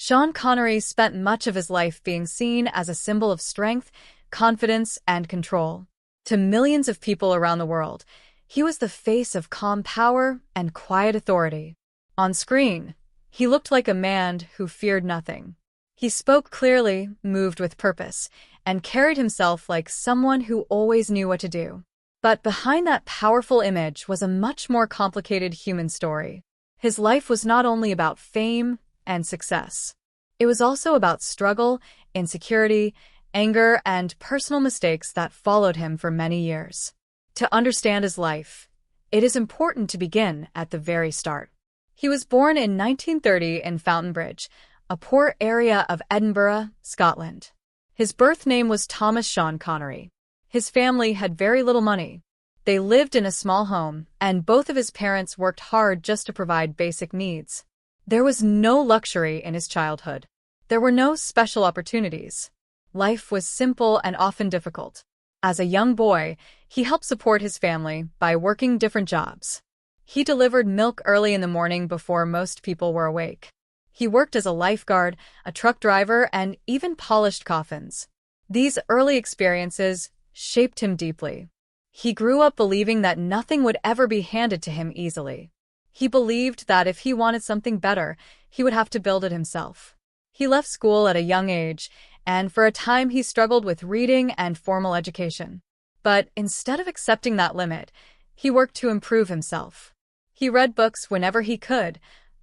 Sean Connery spent much of his life being seen as a symbol of strength, confidence, and control. To millions of people around the world, he was the face of calm power and quiet authority. On screen, he looked like a man who feared nothing. He spoke clearly, moved with purpose, and carried himself like someone who always knew what to do. But behind that powerful image was a much more complicated human story. His life was not only about fame and success. It was also about struggle, insecurity, anger, and personal mistakes that followed him for many years. To understand his life, it is important to begin at the very start. He was born in 1930 in Fountainbridge, a poor area of Edinburgh, Scotland. His birth name was Thomas Sean Connery. His family had very little money. They lived in a small home, and both of his parents worked hard just to provide basic needs. There was no luxury in his childhood. There were no special opportunities. Life was simple and often difficult. As a young boy, he helped support his family by working different jobs. He delivered milk early in the morning before most people were awake. He worked as a lifeguard, a truck driver, and even polished coffins. These early experiences shaped him deeply. He grew up believing that nothing would ever be handed to him easily. He believed that if he wanted something better, he would have to build it himself. He left school at a young age, and for a time he struggled with reading and formal education. But instead of accepting that limit, he worked to improve himself. He read books whenever he could,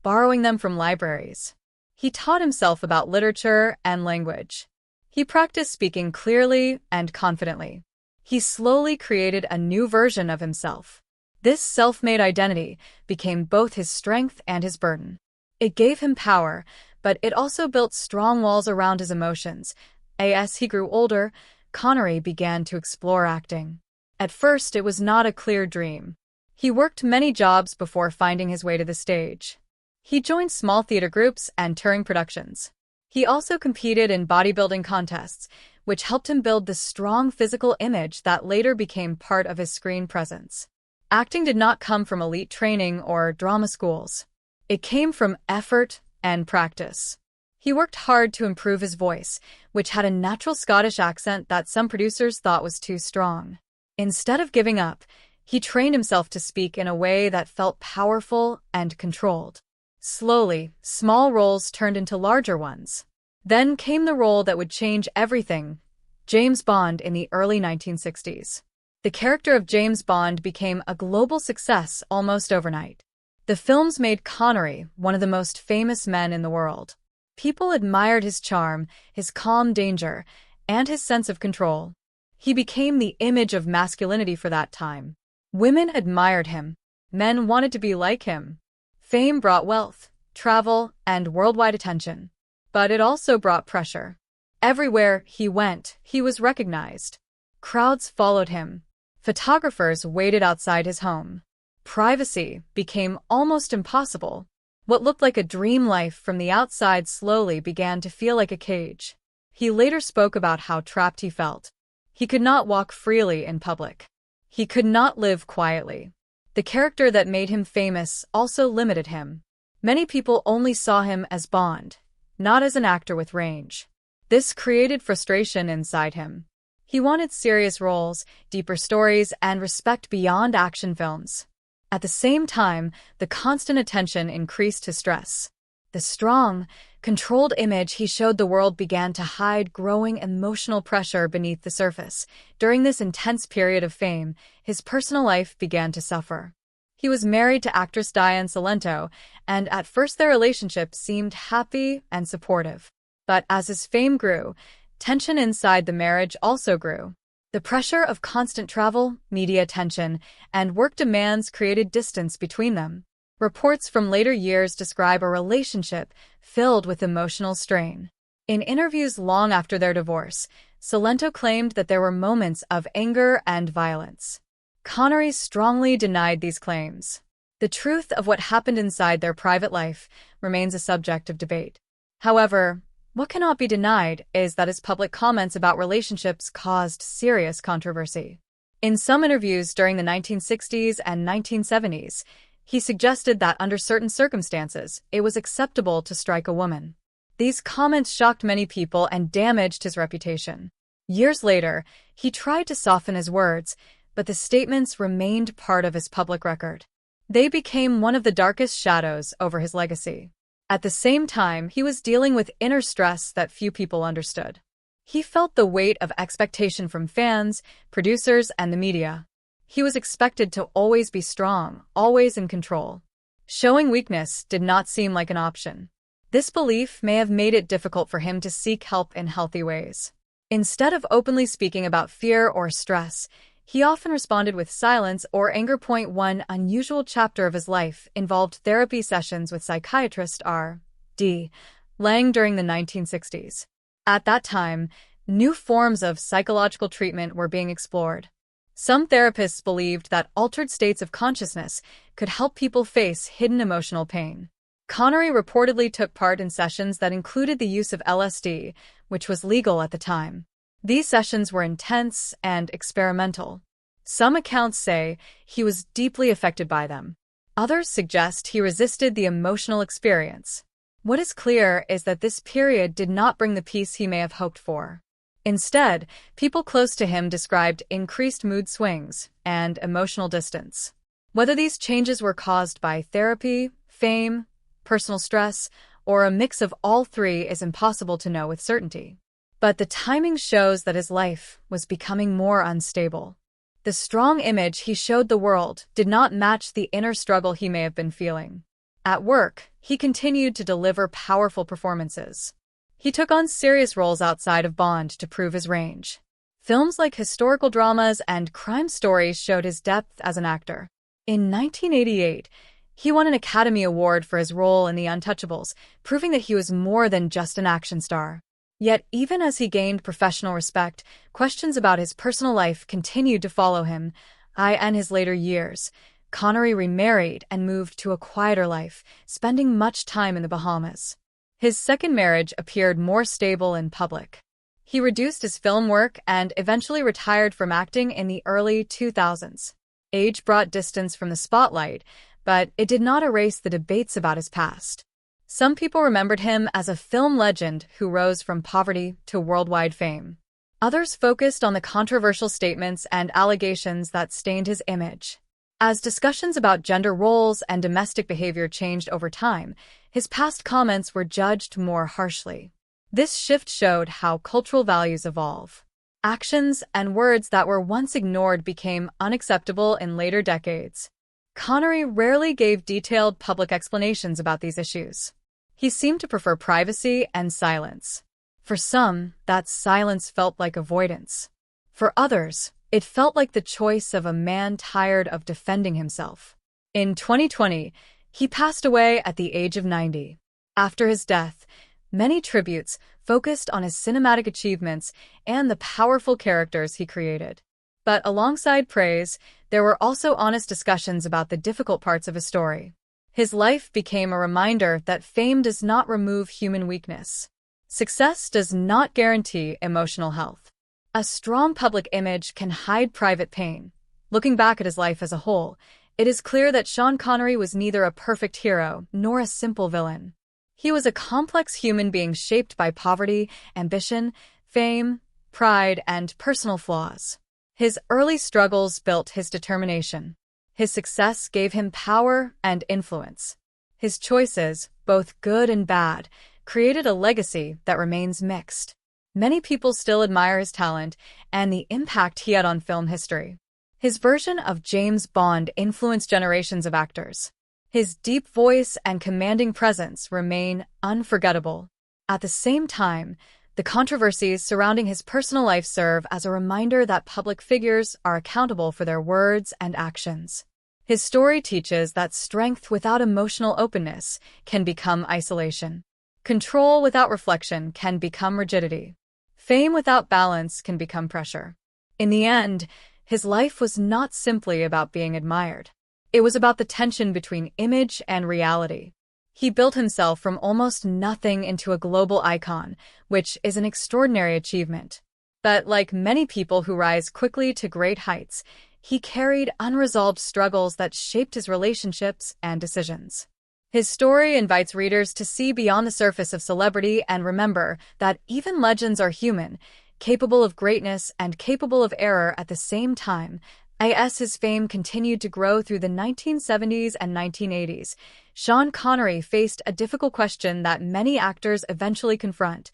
borrowing them from libraries. He taught himself about literature and language. He practiced speaking clearly and confidently. He slowly created a new version of himself. This self-made identity became both his strength and his burden. It gave him power, but it also built strong walls around his emotions. As he grew older, Connery began to explore acting. At first, it was not a clear dream. He worked many jobs before finding his way to the stage. He joined small theater groups and touring productions. He also competed in bodybuilding contests, which helped him build the strong physical image that later became part of his screen presence. Acting did not come from elite training or drama schools. It came from effort and practice. He worked hard to improve his voice, which had a natural Scottish accent that some producers thought was too strong. Instead of giving up, he trained himself to speak in a way that felt powerful and controlled. Slowly, small roles turned into larger ones. Then came the role that would change everything, James Bond in the early 1960s. The character of James Bond became a global success almost overnight. The films made Connery one of the most famous men in the world. People admired his charm, his calm danger, and his sense of control. He became the image of masculinity for that time. Women admired him. Men wanted to be like him. Fame brought wealth, travel, and worldwide attention. But it also brought pressure. Everywhere he went, he was recognized. Crowds followed him. Photographers waited outside his home. Privacy became almost impossible. What looked like a dream life from the outside slowly began to feel like a cage. He later spoke about how trapped he felt. He could not walk freely in public. He could not live quietly. The character that made him famous also limited him. Many people only saw him as Bond, not as an actor with range. This created frustration inside him. He wanted serious roles, deeper stories, and respect beyond action films. At the same time, the constant attention increased his stress. The strong, controlled image he showed the world began to hide growing emotional pressure beneath the surface. During this intense period of fame, his personal life began to suffer. He was married to actress Diane Salento, and at first their relationship seemed happy and supportive. But as his fame grew, tension inside the marriage also grew. The pressure of constant travel, media attention, and work demands created distance between them. Reports from later years describe a relationship filled with emotional strain. In interviews long after their divorce, Salento claimed that there were moments of anger and violence. Connery strongly denied these claims. The truth of what happened inside their private life remains a subject of debate. However, what cannot be denied is that his public comments about relationships caused serious controversy. In some interviews during the 1960s and 1970s, he suggested that under certain circumstances, it was acceptable to strike a woman. These comments shocked many people and damaged his reputation. Years later, he tried to soften his words, but the statements remained part of his public record. They became one of the darkest shadows over his legacy. At the same time, he was dealing with inner stress that few people understood. He felt the weight of expectation from fans, producers, and the media. He was expected to always be strong, always in control. Showing weakness did not seem like an option. This belief may have made it difficult for him to seek help in healthy ways. Instead of openly speaking about fear or stress, he often responded with silence or anger. One unusual chapter of his life involved therapy sessions with psychiatrist R.D. Laing during the 1960s. At that time, new forms of psychological treatment were being explored. Some therapists believed that altered states of consciousness could help people face hidden emotional pain. Connery reportedly took part in sessions that included the use of LSD, which was legal at the time. These sessions were intense and experimental. Some accounts say he was deeply affected by them. Others suggest he resisted the emotional experience. What is clear is that this period did not bring the peace he may have hoped for. Instead, people close to him described increased mood swings and emotional distance. Whether these changes were caused by therapy, fame, personal stress, or a mix of all three is impossible to know with certainty. But the timing shows that his life was becoming more unstable. The strong image he showed the world did not match the inner struggle he may have been feeling. At work, he continued to deliver powerful performances. He took on serious roles outside of Bond to prove his range. Films like historical dramas and crime stories showed his depth as an actor. In 1988, he won an Academy Award for his role in The Untouchables, proving that he was more than just an action star. Yet, even as he gained professional respect, questions about his personal life continued to follow him. In his later years, Connery remarried and moved to a quieter life, spending much time in the Bahamas. His second marriage appeared more stable in public. He reduced his film work and eventually retired from acting in the early 2000s. Age brought distance from the spotlight, but it did not erase the debates about his past. Some people remembered him as a film legend who rose from poverty to worldwide fame. Others focused on the controversial statements and allegations that stained his image. As discussions about gender roles and domestic behavior changed over time, his past comments were judged more harshly. This shift showed how cultural values evolve. Actions and words that were once ignored became unacceptable in later decades. Connery rarely gave detailed public explanations about these issues. He seemed to prefer privacy and silence. For some, that silence felt like avoidance. For others, it felt like the choice of a man tired of defending himself. In 2020, he passed away at the age of 90. After his death, many tributes focused on his cinematic achievements and the powerful characters he created. But alongside praise, there were also honest discussions about the difficult parts of his story. His life became a reminder that fame does not remove human weakness. Success does not guarantee emotional health. A strong public image can hide private pain. Looking back at his life as a whole, it is clear that Sean Connery was neither a perfect hero nor a simple villain. He was a complex human being shaped by poverty, ambition, fame, pride, and personal flaws. His early struggles built his determination. His success gave him power and influence. His choices, both good and bad, created a legacy that remains mixed. Many people still admire his talent and the impact he had on film history. His version of James Bond influenced generations of actors. His deep voice and commanding presence remain unforgettable. At the same time, the controversies surrounding his personal life serve as a reminder that public figures are accountable for their words and actions. His story teaches that strength without emotional openness can become isolation. Control without reflection can become rigidity. Fame without balance can become pressure. In the end, his life was not simply about being admired. It was about the tension between image and reality. He built himself from almost nothing into a global icon, which is an extraordinary achievement. But like many people who rise quickly to great heights, he carried unresolved struggles that shaped his relationships and decisions. His story invites readers to see beyond the surface of celebrity and remember that even legends are human, capable of greatness and capable of error at the same time. As his fame continued to grow through the 1970s and 1980s, Sean Connery faced a difficult question that many actors eventually confront: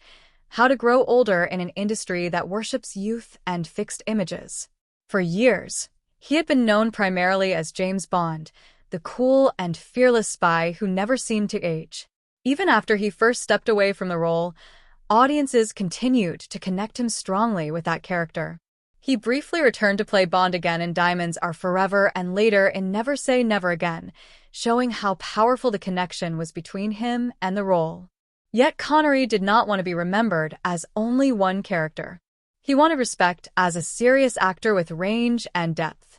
how to grow older in an industry that worships youth and fixed images. For years, he had been known primarily as James Bond, the cool and fearless spy who never seemed to age. Even after he first stepped away from the role, audiences continued to connect him strongly with that character. He briefly returned to play Bond again in Diamonds Are Forever and later in Never Say Never Again, showing how powerful the connection was between him and the role. Yet Connery did not want to be remembered as only one character. He wanted respect as a serious actor with range and depth.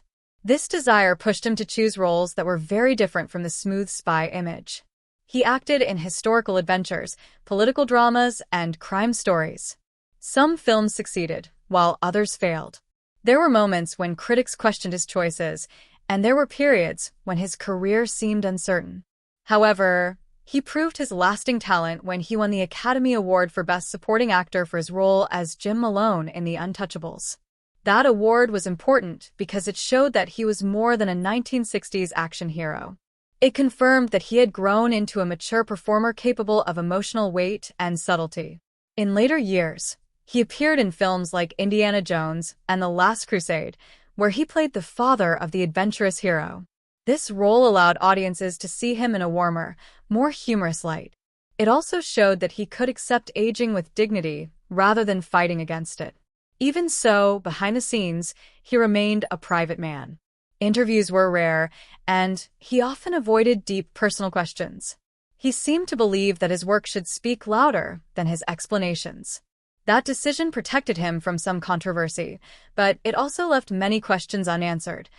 This desire pushed him to choose roles that were very different from the smooth spy image. He acted in historical adventures, political dramas, and crime stories. Some films succeeded, while others failed. There were moments when critics questioned his choices, and there were periods when his career seemed uncertain. However, he proved his lasting talent when he won the Academy Award for Best Supporting Actor for his role as Jim Malone in The Untouchables. That award was important because it showed that he was more than a 1960s action hero. It confirmed that he had grown into a mature performer capable of emotional weight and subtlety. In later years, he appeared in films like Indiana Jones and The Last Crusade, where he played the father of the adventurous hero. This role allowed audiences to see him in a warmer, more humorous light. It also showed that he could accept aging with dignity rather than fighting against it. Even so, behind the scenes, he remained a private man. Interviews were rare, and he often avoided deep personal questions. He seemed to believe that his work should speak louder than his explanations. That decision protected him from some controversy, but it also left many questions unanswered.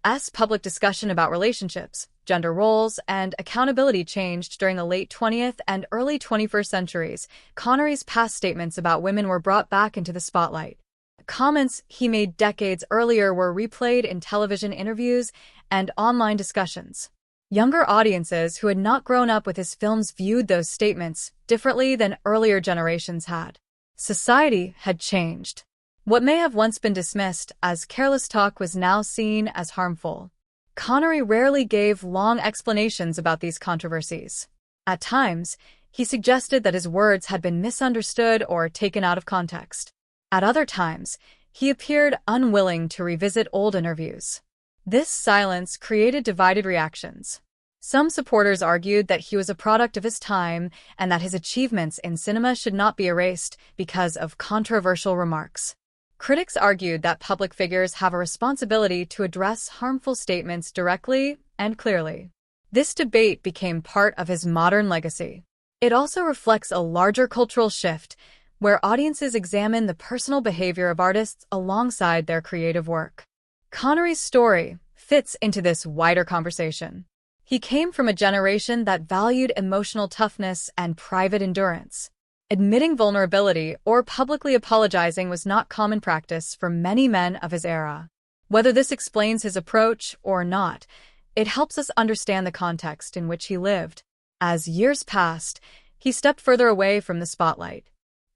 As public discussion about relationships, gender roles, and accountability changed during the late 20th and early 21st centuries, Connery's past statements about women were brought back into the spotlight. Comments he made decades earlier were replayed in television interviews and online discussions. Younger audiences who had not grown up with his films viewed those statements differently than earlier generations had. Society had changed. What may have once been dismissed as careless talk was now seen as harmful. Connery rarely gave long explanations about these controversies. At times, he suggested that his words had been misunderstood or taken out of context. At other times, he appeared unwilling to revisit old interviews. This silence created divided reactions. Some supporters argued that he was a product of his time and that his achievements in cinema should not be erased because of controversial remarks. Critics argued that public figures have a responsibility to address harmful statements directly and clearly. This debate became part of his modern legacy. It also reflects a larger cultural shift, where audiences examine the personal behavior of artists alongside their creative work. Connery's story fits into this wider conversation. He came from a generation that valued emotional toughness and private endurance. Admitting vulnerability or publicly apologizing was not common practice for many men of his era. Whether this explains his approach or not, it helps us understand the context in which he lived. As years passed, he stepped further away from the spotlight.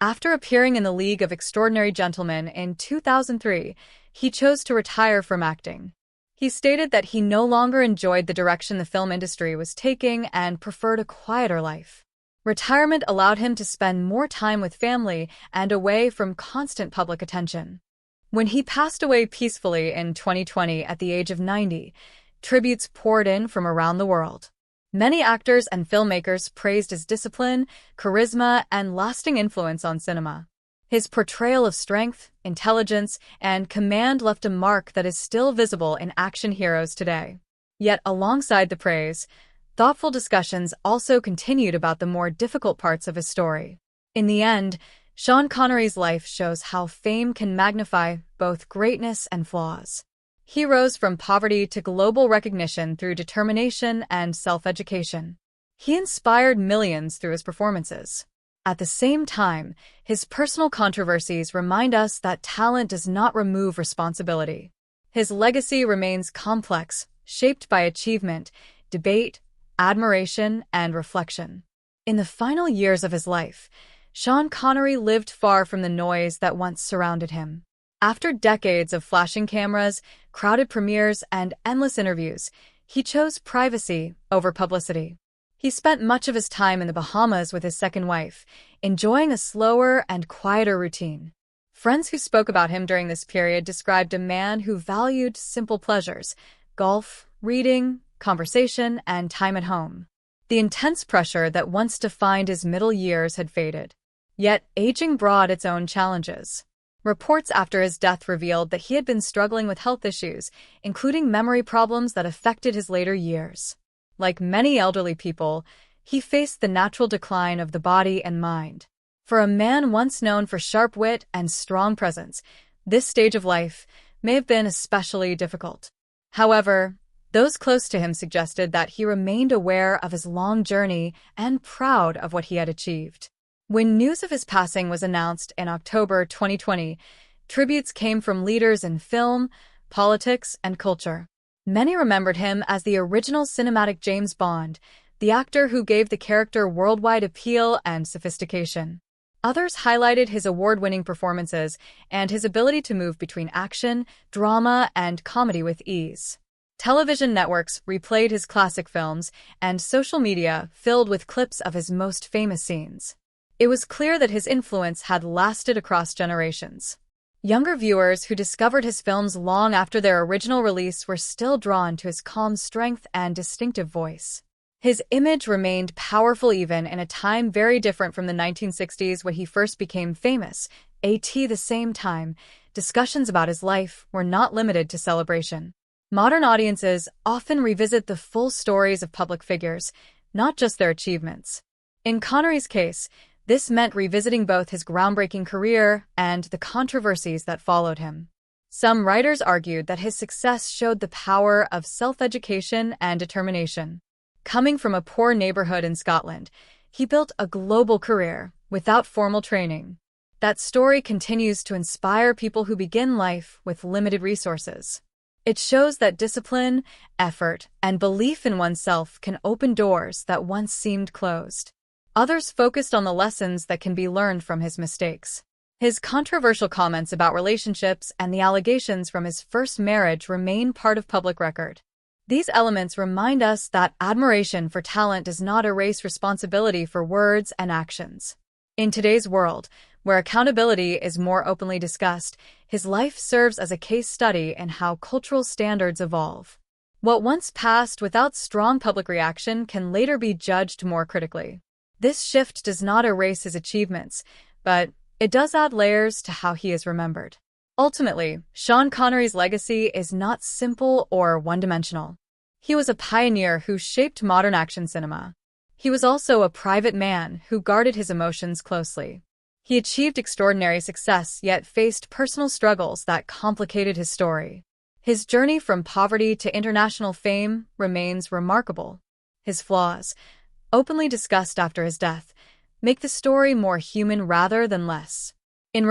After appearing in The League of Extraordinary Gentlemen in 2003, he chose to retire from acting. He stated that he no longer enjoyed the direction the film industry was taking and preferred a quieter life. Retirement allowed him to spend more time with family and away from constant public attention. When he passed away peacefully in 2020 at the age of 90, tributes poured in from around the world. Many actors and filmmakers praised his discipline, charisma, and lasting influence on cinema. His portrayal of strength, intelligence, and command left a mark that is still visible in action heroes today. Yet, alongside the praise, thoughtful discussions also continued about the more difficult parts of his story. In the end, Sean Connery's life shows how fame can magnify both greatness and flaws. He rose from poverty to global recognition through determination and self-education. He inspired millions through his performances. At the same time, his personal controversies remind us that talent does not remove responsibility. His legacy remains complex, shaped by achievement, debate, admiration, and reflection. In the final years of his life, Sean Connery lived far from the noise that once surrounded him. After decades of flashing cameras, crowded premieres, and endless interviews, he chose privacy over publicity. He spent much of his time in the Bahamas with his second wife, enjoying a slower and quieter routine. Friends who spoke about him during this period described a man who valued simple pleasures: golf, reading, conversation, and time at home. The intense pressure that once defined his middle years had faded. Yet, aging brought its own challenges. Reports after his death revealed that he had been struggling with health issues, including memory problems that affected his later years. Like many elderly people, he faced the natural decline of the body and mind. For a man once known for sharp wit and strong presence, this stage of life may have been especially difficult. However, those close to him suggested that he remained aware of his long journey and proud of what he had achieved. When news of his passing was announced in October 2020, tributes came from leaders in film, politics, and culture. Many remembered him as the original cinematic James Bond, the actor who gave the character worldwide appeal and sophistication. Others highlighted his award-winning performances and his ability to move between action, drama, and comedy with ease. Television networks replayed his classic films, and social media filled with clips of his most famous scenes. It was clear that his influence had lasted across generations. Younger viewers who discovered his films long after their original release were still drawn to his calm strength and distinctive voice. His image remained powerful even in a time very different from the 1960s when he first became famous. At the same time, discussions about his life were not limited to celebration. Modern audiences often revisit the full stories of public figures, not just their achievements. In Connery's case, this meant revisiting both his groundbreaking career and the controversies that followed him. Some writers argued that his success showed the power of self-education and determination. Coming from a poor neighborhood in Scotland, he built a global career without formal training. That story continues to inspire people who begin life with limited resources. It shows that discipline, effort, and belief in oneself can open doors that once seemed closed. Others focused on the lessons that can be learned from his mistakes. His controversial comments about relationships and the allegations from his first marriage remain part of public record. These elements remind us that admiration for talent does not erase responsibility for words and actions. In today's world, where accountability is more openly discussed, his life serves as a case study in how cultural standards evolve. What once passed without strong public reaction can later be judged more critically. This shift does not erase his achievements, but it does add layers to how he is remembered. Ultimately, Sean Connery's legacy is not simple or one-dimensional. He was a pioneer who shaped modern action cinema. He was also a private man who guarded his emotions closely. He achieved extraordinary success, yet faced personal struggles that complicated his story. His journey from poverty to international fame remains remarkable. His flaws, openly discussed after his death, make the story more human rather than less. In